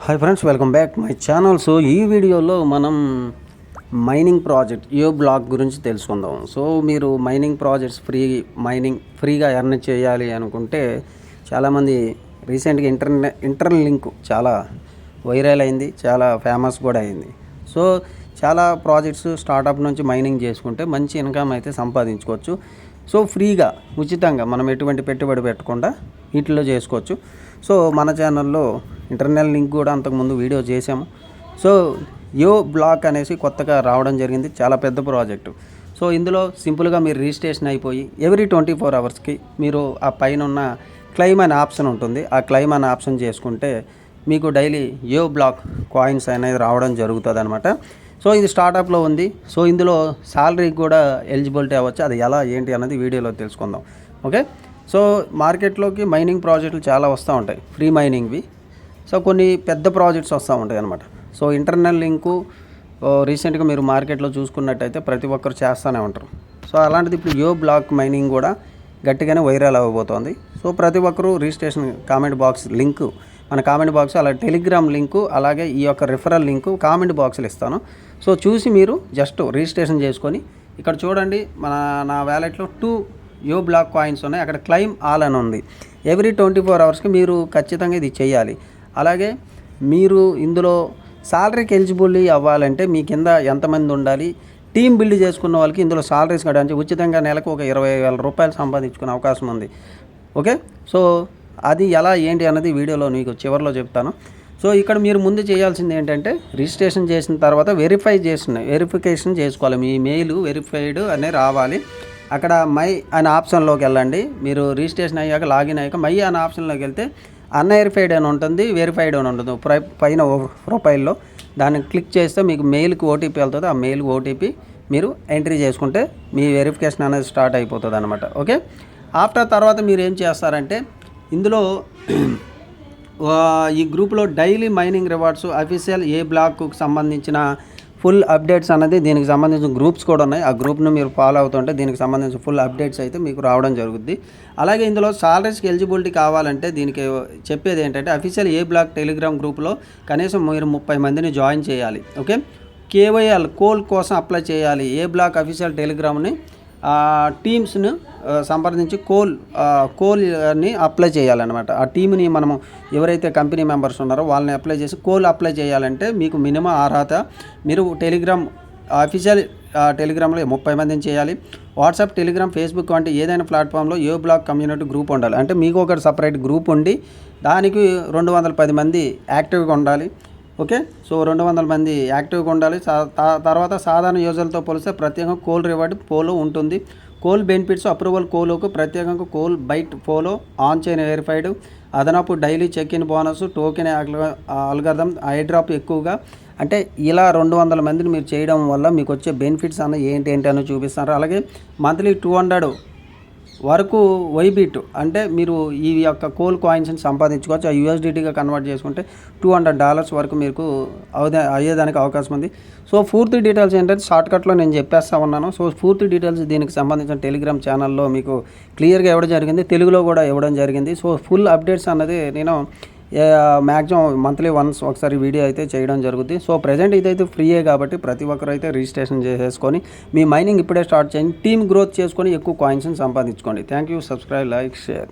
Hi friends, welcome back my channel. So ఈ వీడియోలో మనం మైనింగ్ ప్రాజెక్ట్ జియో బ్లాక్ గురించి తెలుసుకుందాం. సో మీరు మైనింగ్ ప్రాజెక్ట్స్ ఫ్రీగా ఎర్న్ చేయాలి అనుకుంటే చాలామంది రీసెంట్గా ఇంటర్నల్ లింక్ చాలా వైరల్ అయింది, చాలా ఫేమస్ కూడా అయింది. సో చాలా ప్రాజెక్ట్స్ స్టార్టప్ నుంచి మైనింగ్ చేసుకుంటే మంచి ఇన్కమ్ అయితే సంపాదించుకోవచ్చు. సో ఫ్రీగా ఉచితంగా మనం ఎటువంటి పెట్టుబడి పెట్టకుండా వీటిలో చేసుకోవచ్చు. సో మన ఛానల్లో ఇంటర్నల్ లింక్ కూడా అంతకుముందు వీడియో చేసాము. సో జియో బ్లాక్ అనేసి కొత్తగా రావడం జరిగింది, చాలా పెద్ద ప్రాజెక్టు. సో ఇందులో సింపుల్గా మీరు రిజిస్ట్రేషన్ అయిపోయి ఎవ్రీ 24 అవర్స్కి మీరు ఆ పైన ఉన్న క్లెయిమ్ అనే ఆప్షన్ ఉంటుంది. ఆ క్లెయిమ్ అనే ఆప్షన్ చేసుకుంటే మీకు డైలీ జియో బ్లాక్ కాయిన్స్ అనేది రావడం జరుగుతుంది అనమాట. సో ఇది స్టార్టప్లో ఉంది. సో ఇందులో శాలరీ కూడా ఎలిజిబిలిటీ అవ్వచ్చు. అది ఎలా ఏంటి అన్నది వీడియోలో తెలుసుకుందాం. ఓకే. సో మార్కెట్లోకి మైనింగ్ ప్రాజెక్టులు చాలా వస్తూ ఉంటాయి, ఫ్రీ మైనింగ్వి. సో కొన్ని పెద్ద ప్రాజెక్ట్స్ వస్తూ ఉంటాయి అనమాట. సో ఇంటర్నల్ లింకు రీసెంట్గా మీరు మార్కెట్లో చూసుకున్నట్టయితే ప్రతి ఒక్కరు చేస్తూనే ఉంటారు. సో అలాంటిది ఇప్పుడు జియో బ్లాక్ మైనింగ్ కూడా గట్టిగానే వైరల్ అవ్వబోతోంది. సో ప్రతి ఒక్కరూ రిజిస్ట్రేషన్ కామెంట్ బాక్స్ లింకు, మన కామెంట్ బాక్స్, అలాగే టెలిగ్రామ్ లింకు, అలాగే ఈ యొక్క రిఫరల్ లింకు కామెంట్ బాక్స్లో ఇస్తాను. సో చూసి మీరు జస్ట్ రిజిస్ట్రేషన్ చేసుకొని ఇక్కడ చూడండి, నా వ్యాలెట్లో 2 జియో బ్లాక్ కాయిన్స్ ఉన్నాయి. అక్కడ క్లెయిమ్ ఆల్ అని ఉంది. ఎవ్రీ 24 అవర్స్కి మీరు ఖచ్చితంగా ఇది చేయాలి. అలాగే మీరు ఇందులో సాలరీకి ఎలిజిబుల్ అవ్వాలంటే మీ కింద ఎంతమంది ఉండాలి, టీం బిల్డ్ చేసుకున్న వాళ్ళకి ఇందులో సాలరీస్ కట్టడానికి ఉచితంగా నెలకు ఒక 20,000 రూపాయలు సంపాదించుకునే అవకాశం ఉంది. ఓకే. సో అది ఎలా ఏంటి అన్నది వీడియోలో మీకు చివరిలో చెప్తాను. సో ఇక్కడ మీరు ముందు చేయాల్సింది ఏంటంటే రిజిస్ట్రేషన్ చేసిన తర్వాత వెరిఫికేషన్ చేసుకోవాలి. మీ మెయిల్ వెరిఫైడ్ అనే రావాలి. అక్కడ మై అనే ఆప్షన్లోకి వెళ్ళండి. మీరు రిజిస్ట్రేషన్ అయ్యాక లాగిన్ అయ్యాక మై అనే ఆప్షన్లోకి వెళ్తే అన్వెరిఫైడ్ అని ఉంటుంది, వెరిఫైడ్ అని ఉంటుంది పైన ప్రొఫైల్లో. దాన్ని క్లిక్ చేస్తే మీకు మెయిల్కి ఓటీపీ వెళ్తుంది. ఆ మెయిల్కి ఓటీపీ మీరు ఎంట్రీ చేసుకుంటే మీ వెరిఫికేషన్ అనేది స్టార్ట్ అయిపోతుంది అనమాట. ఓకే. ఆఫ్టర్ తర్వాత మీరు ఏం చేస్తారంటే ఇందులో ఈ గ్రూప్లో డైలీ మైనింగ్ రివార్డ్స్, అఫీషియల్ ఏ బ్లాక్కు సంబంధించిన ఫుల్ అప్డేట్స్ అనేది, దీనికి సంబంధించిన గ్రూప్స్ కూడా ఉన్నాయి. ఆ గ్రూప్ను మీరు ఫాలో అవుతుంటే దీనికి సంబంధించిన ఫుల్ అప్డేట్స్ అయితే మీకు రావడం జరుగుద్ది. అలాగే ఇందులో సాలరీస్కి ఎలిజిబిలిటీ కావాలంటే దీనికి చెప్పేది ఏంటంటే అఫీషియల్ ఏ బ్లాక్ టెలిగ్రామ్ గ్రూప్లో కనీసం మీరు 30 మందిని జాయిన్ చేయాలి. ఓకే. కేవైఎల్ కోల్ కోసం అప్లై చేయాలి. ఏ బ్లాక్ అఫీషియల్ టెలిగ్రామ్ని టీమ్స్ను సంప్రదించి కోల్ని అప్లై చేయాలన్నమాట. ఆ టీంని మనము ఎవరైతే కంపెనీ మెంబర్స్ ఉన్నారో వాళ్ళని అప్లై చేసి అప్లై చేయాలంటే మీకు మినిమం అర్హత, మీరు టెలిగ్రామ్ అఫీషియల్ టెలిగ్రామ్లో 30 మందిని చేయాలి. వాట్సాప్, టెలిగ్రామ్, ఫేస్బుక్ వంటి ఏదైనా ప్లాట్ఫామ్లో జియో బ్లాక్ కమ్యూనిటీ గ్రూప్ ఉండాలి. అంటే మీకు ఒక సపరేట్ గ్రూప్ ఉండి దానికి 210 మంది యాక్టివ్గా ఉండాలి. ఓకే. సో 200 మంది యాక్టివ్గా ఉండాలి. తర్వాత సాధారణ యూజర్లతో పోలిస్తే ప్రత్యేకంగా కోల్ రివార్డ్ ఫోలో ఉంటుంది. కోల్ బెనిఫిట్స్ అప్రూవల్ కోలోకు ప్రత్యేకంగా కోల్ బైట్ ఫోలో, ఆన్ చైన్ వెరిఫైడ్, అదనపు daily check in bonus, token algorithm, airdrop ఎక్కువగా. అంటే ఇలా 200 మందిని మీరు చేయడం వల్ల మీకు వచ్చే బెనిఫిట్స్ అన్న ఏంటి అని చూపిస్తారు. అలాగే మంత్లీ 200 వరకు వైబిట్ అంటే మీరు ఈ యొక్క కోల్ కాయిన్స్ని సంపాదించుకోవచ్చు. ఆ యూఎస్డిటీగా కన్వర్ట్ చేసుకుంటే $200 వరకు మీకు అయ్యేదానికి అవకాశం ఉంది. సో పూర్తి డీటెయిల్స్ ఏంటంటే షార్ట్కట్లో నేను చెప్పేస్తా ఉన్నాను. సో పూర్తి డీటెయిల్స్ దీనికి సంబంధించిన టెలిగ్రామ్ ఛానల్లో మీకు క్లియర్గా ఇవ్వడం జరిగింది, తెలుగులో కూడా ఇవ్వడం జరిగింది. సో ఫుల్ అప్డేట్స్ అన్నది నేను మ్యాక్సిమం మంత్లీ వన్స్ ఒకసారి వీడియో అయితే చేయడం జరుగుతుంది. సో ప్రజెంట్ ఇదైతే ఫ్రీయే కాబట్టి ప్రతి ఒక్కరు అయితే రిజిస్ట్రేషన్ చేసుకొని మీ మైనింగ్ ఇప్పుడే స్టార్ట్ చేయండి. టీమ్ గ్రోత్ చేసుకొని ఎక్కువ కాయిన్స్ని సంపాదించుకోండి. Thank you. Subscribe, like, share.